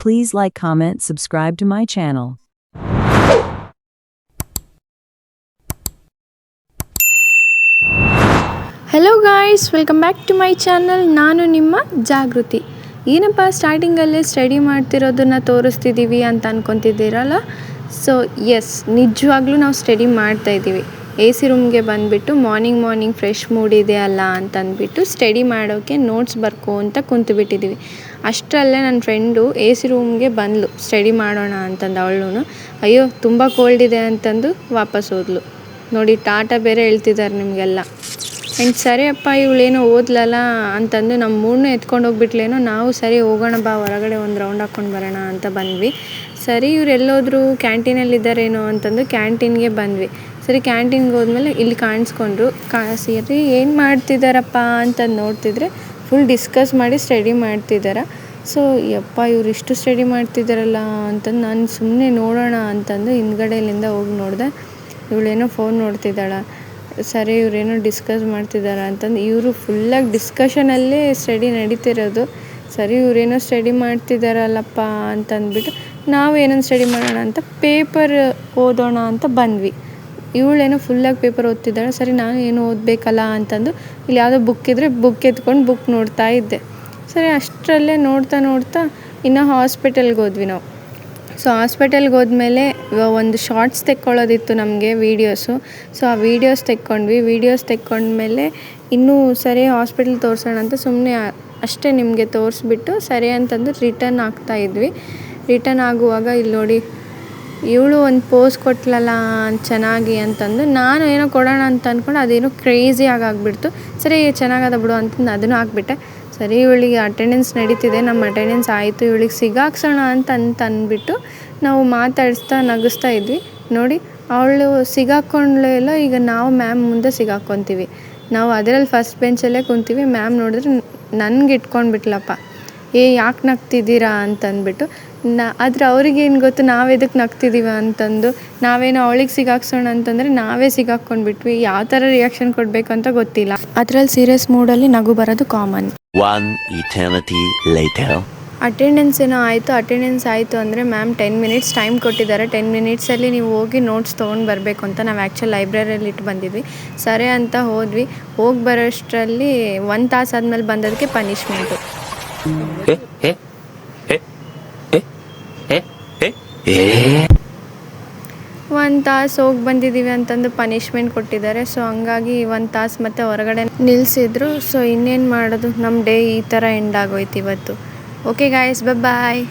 Please like, comment, subscribe to my channel. Hello guys, welcome back to my channel. ನಾನು ನಿಮ್ಮ ಜಾಗೃತಿ. ಏನಪ್ಪ ಸ್ಟಾರ್ಟಿಂಗಲ್ಲೇ study ಮಾಡ್ತಿರೋದನ್ನು ತೋರಿಸ್ತಿದ್ದೀವಿ ಅಂತ ಅಂದ್ಕೊತಿದ್ದೀರಲ್ಲ. ಸೊ ಎಸ್, ನಿಜವಾಗ್ಲೂ ನಾವು ಸ್ಟಡಿ ಮಾಡ್ತಾಯಿದ್ದೀವಿ. ಎ ಸಿ ರೂಮ್ಗೆ ಬಂದುಬಿಟ್ಟು ಮಾರ್ನಿಂಗ್ ಫ್ರೆಶ್ ಮೂಡ್ ಇದೆ ಅಲ್ಲ ಅಂತಂದ್ಬಿಟ್ಟು ಸ್ಟಡಿ ಮಾಡೋಕ್ಕೆ ನೋಟ್ಸ್ ಬರ್ಕೋಂತ ಕುಂತುಬಿಟ್ಟಿದ್ದೀವಿ. ಅಷ್ಟರಲ್ಲೇ ನನ್ನ ಫ್ರೆಂಡು ಎ ಸಿ ರೂಮ್ಗೆ ಬಂದಳು ಸ್ಟಡಿ ಮಾಡೋಣ ಅಂತಂದು. ಅವಳು ಅಯ್ಯೋ ತುಂಬ ಕೋಲ್ಡ್ ಇದೆ ಅಂತಂದು ವಾಪಸ್ ಹೋದ್ಲು. ನೋಡಿ, ಟಾಟಾ ಬೇರೆ ಹೇಳ್ತಿದ್ದಾರೆ ನಿಮಗೆಲ್ಲ. ಆ್ಯಂಡ್ ಸರಿ ಅಪ್ಪ, ಇವಳೇನೋ ಓದ್ಲಲ್ಲ ಅಂತಂದು ನಮ್ಮ ಮೂಡನ್ನೂ ಎತ್ಕೊಂಡು ಹೋಗ್ಬಿಟ್ಲೇನೋ. ನಾವು ಸರಿ ಹೋಗೋಣ ಬಾ, ಹೊರಗಡೆ ಒಂದು ರೌಂಡ್ ಹಾಕ್ಕೊಂಡು ಬರೋಣ ಅಂತ ಬಂದ್ವಿ. ಸರಿ ಇವ್ರು ಎಲ್ಲೋದ್ರು, ಕ್ಯಾಂಟೀನಲ್ಲಿದ್ದಾರೇನೋ ಅಂತಂದು ಕ್ಯಾಂಟೀನ್ಗೆ ಬಂದ್ವಿ. ಸರಿ ಕ್ಯಾಂಟೀನ್ಗೆ ಹೋದ್ಮೇಲೆ ಇಲ್ಲಿ ಕಾಣಿಸ್ಕೊಂಡ್ರು. ಸರಿ ಏನು ಮಾಡ್ತಿದ್ದಾರಪ್ಪ ಅಂತಂದು ನೋಡ್ತಿದ್ರೆ ಫುಲ್ ಡಿಸ್ಕಸ್ ಮಾಡಿ ಸ್ಟಡಿ ಮಾಡ್ತಿದ್ದಾರೆ. ಸೊ ಯಪ್ಪ, ಇವ್ರು ಇಷ್ಟು ಸ್ಟಡಿ ಮಾಡ್ತಿದ್ದಾರಲ್ಲ ಅಂತಂದು ನಾನು ಸುಮ್ಮನೆ ನೋಡೋಣ ಅಂತಂದು ಹಿಂದ್ಗಡೆಯಿಂದ ಹೋಗಿ ನೋಡಿದೆ. ಇವಳೇನೋ ಫೋನ್ ನೋಡ್ತಿದ್ದಾಳೆ. ಸರಿ ಇವರೇನೋ ಡಿಸ್ಕಸ್ ಮಾಡ್ತಿದ್ದಾರೆ ಅಂತಂದು ಇವರು ಫುಲ್ಲಾಗಿ ಡಿಸ್ಕಷನಲ್ಲೇ ಸ್ಟಡಿ ನಡೀತಿರೋದು. ಸರಿ ಇವರೇನೋ ಸ್ಟಡಿ ಮಾಡ್ತಿದ್ದಾರಲ್ಲಪ್ಪ ಅಂತಂದ್ಬಿಟ್ಟು ನಾವು ಏನೊಂದು ಸ್ಟಡಿ ಮಾಡೋಣ ಅಂತ ಪೇಪರ್ ಓದೋಣ ಅಂತ ಬಂದ್ವಿ. ಇವಳೇನೋ ಫುಲ್ಲಾಗಿ ಪೇಪರ್ ಓದ್ತಿದ್ದಾಳೆ. ಸರಿ ನಾನು ಏನು ಓದಬೇಕಲ್ಲ ಅಂತಂದು ಇಲ್ಲಿ ಯಾವುದೋ ಬುಕ್ ಇದ್ದರೆ ಬುಕ್ ಎತ್ಕೊಂಡು ಬುಕ್ ನೋಡ್ತಾ ಇದ್ದೆ. ಸರಿ ಅಷ್ಟರಲ್ಲೇ ನೋಡ್ತಾ ಇನ್ನು ಹಾಸ್ಪಿಟಲ್ಗೆ ಹೋದ್ವಿ ನಾವು. ಸೊ ಹಾಸ್ಪಿಟಲ್ಗೆ ಹೋದ್ಮೇಲೆ ಒಂದು ಶಾರ್ಟ್ಸ್ ತೆಕ್ಕೊಳ್ಳೋದಿತ್ತು ನಮಗೆ, ವೀಡಿಯೋಸು. ಸೊ ಆ ವೀಡಿಯೋಸ್ ತೆಕ್ಕೊಂಡ್ಮೇಲೆ ಇನ್ನೂ ಸರಿ ಹಾಸ್ಪಿಟಲ್ ತೋರಿಸೋಣ ಅಂತ ಸುಮ್ಮನೆ ಅಷ್ಟೇ ನಿಮಗೆ ತೋರಿಸ್ಬಿಟ್ಟು ಸರಿ ಅಂತಂದು ರಿಟರ್ನ್ ಆಗ್ತಾಯಿದ್ವಿ. ರಿಟರ್ನ್ ಆಗುವಾಗ ಇಲ್ಲಿ ನೋಡಿ, ಇವಳು ಒಂದು ಪೋಸ್ ಕೊಟ್ಲಲ್ಲ ಚೆನ್ನಾಗಿ ಅಂತಂದು ನಾನು ಏನೋ ಕೊಡೋಣ ಅಂತ ಅಂದ್ಕೊಂಡು ಅದೇನೋ ಕ್ರೇಜಿಯಾಗಿ ಆಗಿಬಿಡ್ತು. ಸರಿ ಚೆನ್ನಾಗದ ಬಿಡು ಅಂತಂದು ಅದನ್ನು ಹಾಕ್ಬಿಟ್ಟೆ. ಸರಿ ಇವಳಿಗೆ ಅಟೆಂಡೆನ್ಸ್ ನಡೀತಿದೆ, ನಮ್ಮ ಅಟೆಂಡೆನ್ಸ್ ಆಯಿತು, ಇವಳಿಗೆ ಸಿಗಾಕ್ಸೋಣ ಅಂತ ಅಂದ್ಬಿಟ್ಟು ನಾವು ಮಾತಾಡಿಸ್ತಾ ನಗಿಸ್ತಾ ಇದ್ವಿ. ನೋಡಿ, ಅವಳು ಸಿಗಾಕೊಂಡ್ಲೇ ಇಲ್ಲ. ಈಗ ನಾವು ಮ್ಯಾಮ್ ಮುಂದೆ ಸಿಗಾಕ್ಕೊತೀವಿ. ನಾವು ಅದರಲ್ಲಿ ಫಸ್ಟ್ ಬೆಂಚಲ್ಲೇ ಕುಂತೀವಿ. ಮ್ಯಾಮ್ ನೋಡಿದ್ರೆ ನನಗೆ ಇಟ್ಕೊಂಡ್ಬಿಟ್ಲಪ್ಪ. ಯಾಕೆ ನಗ್ತಿದ್ದೀರಾ ಅಂತಂದ್ಬಿಟ್ಟು. ಆದರೆ ಅವ್ರಿಗೇನು ಗೊತ್ತು ನಾವು ಎದಕ್ಕೆ ನಗ್ತಿದ್ದೀವಿ ಅಂತಂದು. ನಾವೇನೋ ಅವಳಿಗೆ ಸಿಗಾಕ್ಸೋಣ ಅಂತಂದರೆ ನಾವೇ ಸಿಗಾಕ್ಕೊಂಡ್ಬಿಟ್ವಿ. ಯಾವ ಥರ ರಿಯಾಕ್ಷನ್ ಕೊಡಬೇಕು ಅಂತ ಗೊತ್ತಿಲ್ಲ. ಅದರಲ್ಲಿ ಸೀರಿಯಸ್ ಮೂಡಲ್ಲಿ ನಗು ಬರೋದು ಕಾಮನ್. ಅಟೆಂಡೆನ್ಸ್ ಏನೋ ಆಯಿತು. ಅಟೆಂಡೆನ್ಸ್ ಆಯಿತು ಅಂದರೆ ಮ್ಯಾಮ್ 10 ಮಿನಿಟ್ಸ್ ಟೈಮ್ ಕೊಟ್ಟಿದ್ದಾರೆ. 10 ಮಿನಿಟ್ಸಲ್ಲಿ ನೀವು ಹೋಗಿ ನೋಟ್ಸ್ ತೊಗೊಂಡು ಬರಬೇಕು ಅಂತ. ನಾವು ಆ್ಯಕ್ಚುಲಿ ಲೈಬ್ರರಿಯಲ್ಲಿ ಇಟ್ಟು ಬಂದಿದ್ವಿ. ಸರಿ ಅಂತ ಹೋದ್ವಿ. ಹೋಗಿ ಬರೋಷ್ಟರಲ್ಲಿ 1 ತಾಸು ಆದಮೇಲೆ ಬಂದದಕ್ಕೆ ಪನಿಷ್ಮೆಂಟು. 1 ತಾಸು ಹೋಗಿ ಬಂದಿದ್ದೀವಿ ಅಂತಂದು ಪನಿಷ್ಮೆಂಟ್ ಕೊಟ್ಟಿದ್ದಾರೆ. ಸೊ ಹಂಗಾಗಿ 1 ತಾಸು ಮತ್ತೆ ಹೊರಗಡೆ ನಿಲ್ಲಿಸಿದ್ರು. ಸೊ ಇನ್ನೇನು ಮಾಡೋದು, ನಮ್ಮ ಡೇ ಈ ಥರ ಎಂಡ್ ಆಗೋಯ್ತು ಇವತ್ತು. ಓಕೆ ಗಾಯ್ಸ್, ಬಾಯ್.